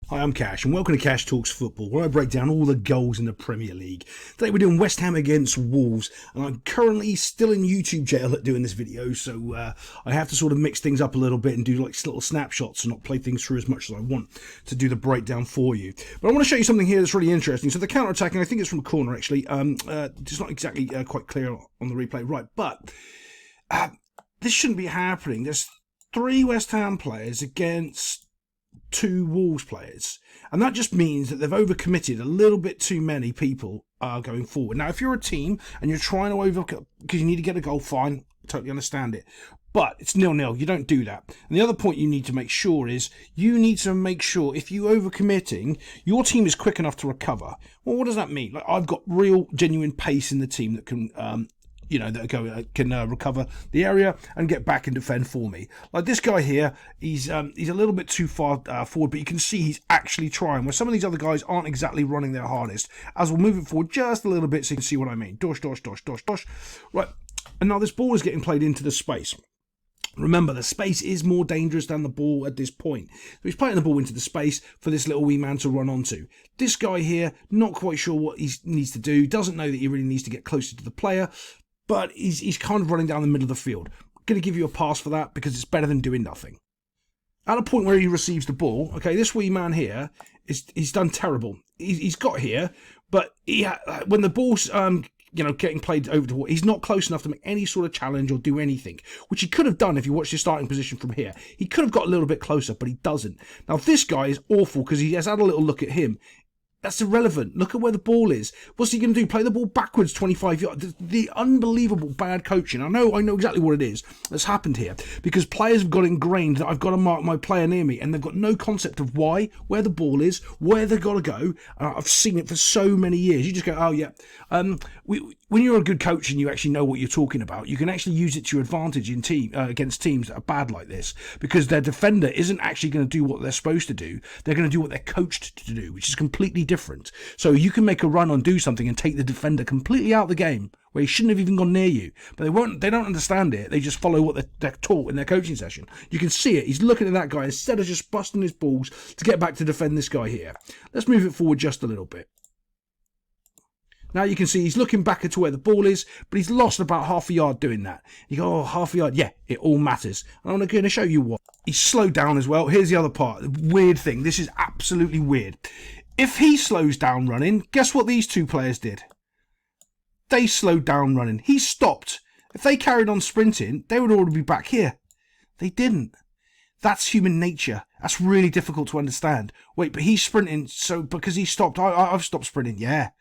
Hi, I'm Cash, and welcome to Cash Talks Football, where I break down all the goals in the Premier League. Today we're doing West Ham against Wolves, and I'm currently still in YouTube jail at doing this video, so I have to sort of mix things up a little bit and do like little snapshots and not play things through as much as I want to do the breakdown for you. But I want to show you something here that's really interesting. So the counter-attacking, I think it's from a corner actually, it's not exactly quite clear on the replay, right, but this shouldn't be happening. There's 3 West Ham players against 2 Wolves players, and that just means that they've overcommitted a little bit too many people going forward. Now, if you're a team and you're trying to overcommit because you need to get a goal, fine, totally understand it, but it's 0-0. You don't do that. And the other point you need to make sure is you need to make sure if you overcommitting, your team is quick enough to recover. Well, what does that mean? Like, I've got real genuine pace in the team that can that can recover the area and get back and defend for me. Like this guy here, he's a little bit too far forward, but you can see he's actually trying, where some of these other guys aren't exactly running their hardest. As we'll move it forward just a little bit so you can see what I mean. Dosh. Right, and now this ball is getting played into the space. Remember, the space is more dangerous than the ball at this point. So he's playing the ball into the space for this little wee man to run onto. This guy here, not quite sure what he needs to do, doesn't know that he really needs to get closer to the player, but he's kind of running down the middle of the field. I'm going to give you a pass for that because it's better than doing nothing. At a point where he receives the ball, okay, this wee man here, he's done terrible. He's got here, but when the ball's getting played over the wall, he's not close enough to make any sort of challenge or do anything, which he could have done if you watched his starting position from here. He could have got a little bit closer, but he doesn't. Now, this guy is awful because he has had a little look at him. That's irrelevant. Look at where the ball is. What's he going to do? Play the ball backwards 25 yards? The unbelievable bad coaching. I know exactly what it is that's happened here, because players have got ingrained that I've got to mark my player near me, and they've got no concept of why, where the ball is, where they've got to go. I've seen it for so many years. You just go, oh yeah. When you're a good coach and you actually know what you're talking about, you can actually use it to your advantage in against teams that are bad like this, because their defender isn't actually going to do what they're supposed to do. They're going to do what they're coached to do, which is completely different. So you can make a run on do something and take the defender completely out of the game where he shouldn't have even gone near you, but they don't understand it. They just follow what they're taught in their coaching session. You can see it. He's looking at that guy instead of just busting his balls to get back to defend this guy here. Let's move it forward just a little bit. Now you can see he's looking back to where the ball is, but he's lost about half a yard doing that. You go, oh, half a yard. Yeah, it all matters. And I'm going to show you what. He's slowed down as well. Here's the other part. The weird thing. This is absolutely weird. If he slows down running, guess what these 2 players did? They slowed down running. He stopped. If they carried on sprinting, they would already be back here. They didn't. That's human nature. That's really difficult to understand. Wait, but he's sprinting, so because he stopped, I've stopped sprinting. Yeah.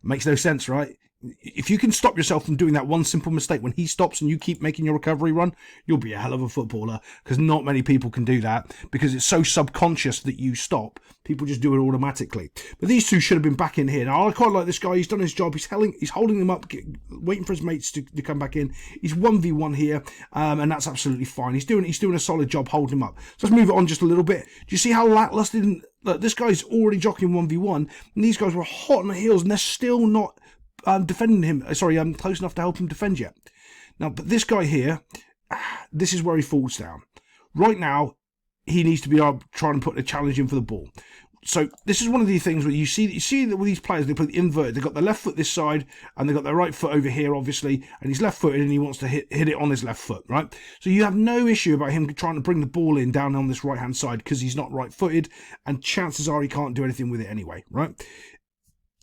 Makes no sense, right? If you can stop yourself from doing that one simple mistake, when he stops and you keep making your recovery run, you'll be a hell of a footballer, because not many people can do that, because it's so subconscious that you stop. People just do it automatically. But these 2 should have been back in here. Now, I quite like this guy. He's done his job. He's holding them up, waiting for his mates to come back in. He's 1v1 here, and that's absolutely fine. He's doing a solid job holding him up. So let's move it on just a little bit. Do you see how lackluster? Look, this guy's already jockeying 1v1, and these guys were hot on the heels, and they're still not defending him. Close enough to help him defend yet. Now, but this guy here, this is where he falls down. Right now, he needs to be trying to put a challenge in for the ball. So this is one of the things where you see that with these players, they play inverted. They've got their left foot this side, and they've got their right foot over here, obviously, and he's left-footed, and he wants to hit it on his left foot, right? So you have no issue about him trying to bring the ball in down on this right-hand side because he's not right-footed, and chances are he can't do anything with it anyway, right?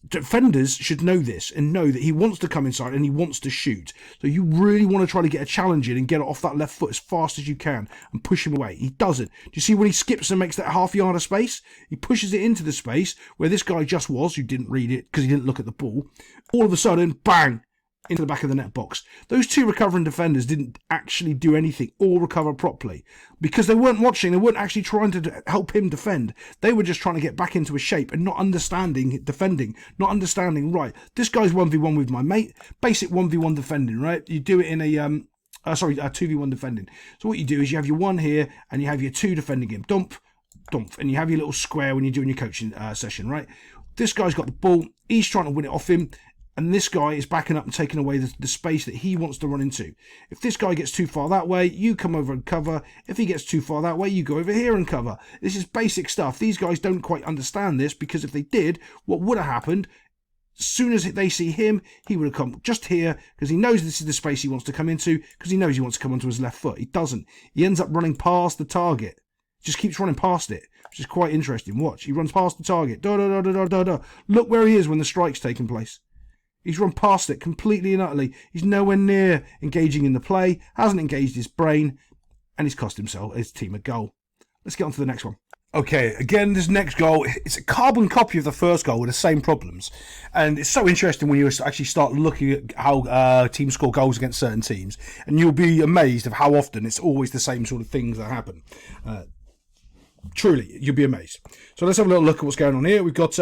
Defenders should know this and know that he wants to come inside and he wants to shoot. So you really want to try to get a challenge in and get it off that left foot as fast as you can and push him away. He doesn't. Do you see when he skips and makes that half yard of space? He pushes it into the space where this guy just was, who didn't read it because he didn't look at the ball. All of a sudden, bang, into the back of the net box. Those 2 recovering defenders didn't actually do anything or recover properly because they weren't watching. They weren't actually trying to help him defend. They were just trying to get back into a shape and not understanding defending, not understanding, right, this guy's 1v1 with my mate, basic 1v1 defending, right? You do it in a 2v1 defending. So what you do is you have your 1 here and you have your 2 defending him, dump, and you have your little square when you're doing your coaching session, right? This guy's got the ball. He's trying to win it off him. and this guy is backing up and taking away the space that he wants to run into. If this guy gets too far that way, you come over and cover. If he gets too far that way, you go over here and cover. This is basic stuff. These guys don't quite understand this, because if they did, what would have happened, as soon as they see him, he would have come just here, because he knows this is the space he wants to come into, because he knows he wants to come onto his left foot. He doesn't. He ends up running past the target. Just keeps running past it, which is quite interesting. Watch. He runs past the target. Look where he is when the strike's taking place. He's run past it completely and utterly. He's nowhere near engaging in the play, hasn't engaged his brain, and he's cost his team a goal. Let's get on to the next one. Okay, again, this next goal, it's a carbon copy of the first goal with the same problems. And it's so interesting when you actually start looking at how teams score goals against certain teams, and you'll be amazed of how often it's always the same sort of things that happen. Truly, you'll be amazed. So let's have a little look at what's going on here. We've got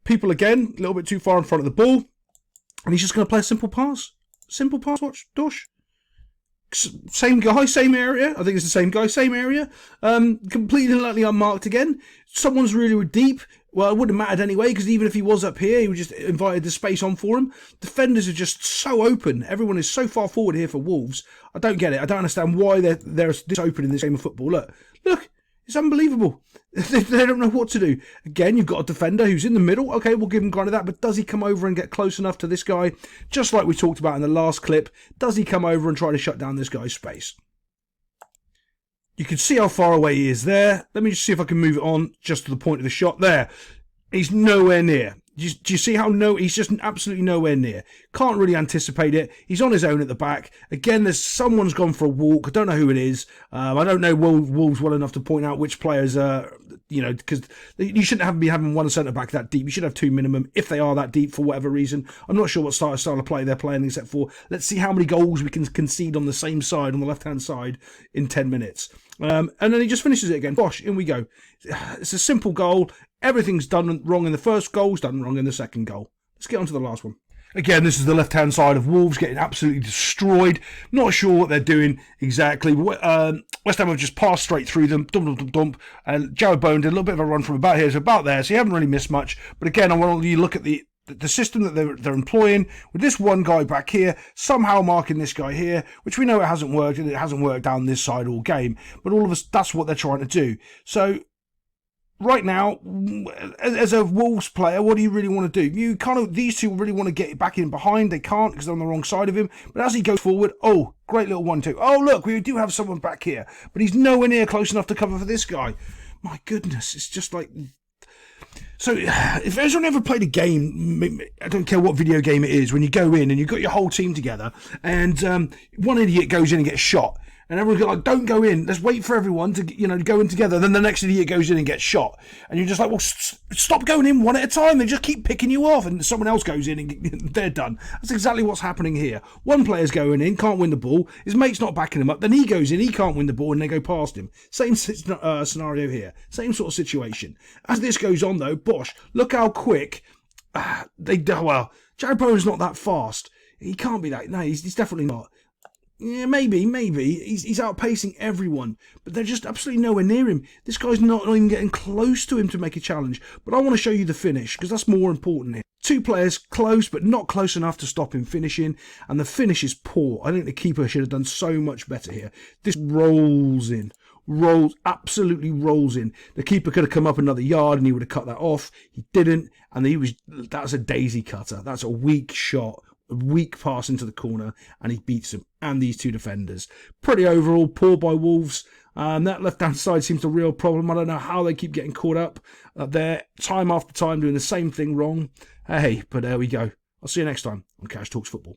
people again, a little bit too far in front of the ball, and he's just going to play a simple pass. Simple pass, watch, Dosh. Same guy, same area. I think it's the same guy, same area. Completely lightly unmarked again. Someone's really deep. Well, it wouldn't have mattered anyway, because even if he was up here, he would just invited the space on for him. Defenders are just so open. Everyone is so far forward here for Wolves. I don't get it. I don't understand why they're this open in this game of football. Look, it's unbelievable. They don't know what to do. Again, you've got a defender who's in the middle. Okay, we'll give him granted that, but does he come over and get close enough to this guy? Just like we talked about in the last clip, does he come over and try to shut down this guy's space? You can see how far away he is there. Let me just see if I can move it on just to the point of the shot. There. He's nowhere near. Do you see how he's just absolutely nowhere near. Can't really anticipate it. He's on his own at the back. Again, someone's gone for a walk. I don't know who it is. I don't know Wolves well enough to point out which players because you shouldn't be having one centre back that deep. You should have two minimum if they are that deep for whatever reason. I'm not sure what style of play they're playing, except for let's see how many goals we can concede on the same side, on the left-hand side, in 10 minutes. And then he just finishes it again. Bosh, in we go. It's a simple goal. Everything's done wrong in the first goal, done wrong in the second goal. Let's get on to the last one. Again, this is the left-hand side of Wolves getting absolutely destroyed. Not sure what they're doing exactly. West Ham have just passed straight through them. Dump. And Jarrod Bowen did a little bit of a run from about here to about there, so you haven't really missed much. But again, I want you to look at the system that they're employing with this one guy back here, somehow marking this guy here, which we know it hasn't worked, and it hasn't worked down this side all game. But all of us, that's what they're trying to do. So right now, as a Wolves player, what do you really want to do? These two really want to get back in behind. They can't because they're on the wrong side of him. But as he goes forward, oh, great little 1-2. Oh, look, we do have someone back here, but he's nowhere near close enough to cover for this guy. My goodness, it's just like. So, if anyone ever played a game, I don't care what video game it is, when you go in and you've got your whole team together, and one idiot goes in and gets shot. And everyone's like, don't go in. Let's wait for everyone to go in together. Then the next idiot goes in and gets shot. And you're just like, well, stop going in one at a time. They just keep picking you off. And someone else goes in and they're done. That's exactly what's happening here. One player's going in, can't win the ball. His mate's not backing him up. Then he goes in, he can't win the ball, and they go past him. Same scenario here. Same sort of situation. As this goes on, though, Bosh, look how quick Jarrod Bowen's not that fast. He can't be that. No, he's definitely not. Yeah, maybe. He's outpacing everyone, but they're just absolutely nowhere near him. This guy's not even getting close to him to make a challenge. But I want to show you the finish, because that's more important here. Two players close, but not close enough to stop him finishing, and the finish is poor. I think the keeper should have done so much better here. This absolutely rolls in. The keeper could have come up another yard and he would have cut that off. He didn't, and that's a daisy cutter. That's a weak shot. A weak pass into the corner, and he beats him and these two defenders. Pretty overall poor by Wolves. That left-hand side seems a real problem. I don't know how they keep getting caught up there time after time doing the same thing wrong. Hey, but there we go. I'll see you next time on Cash Talks Football.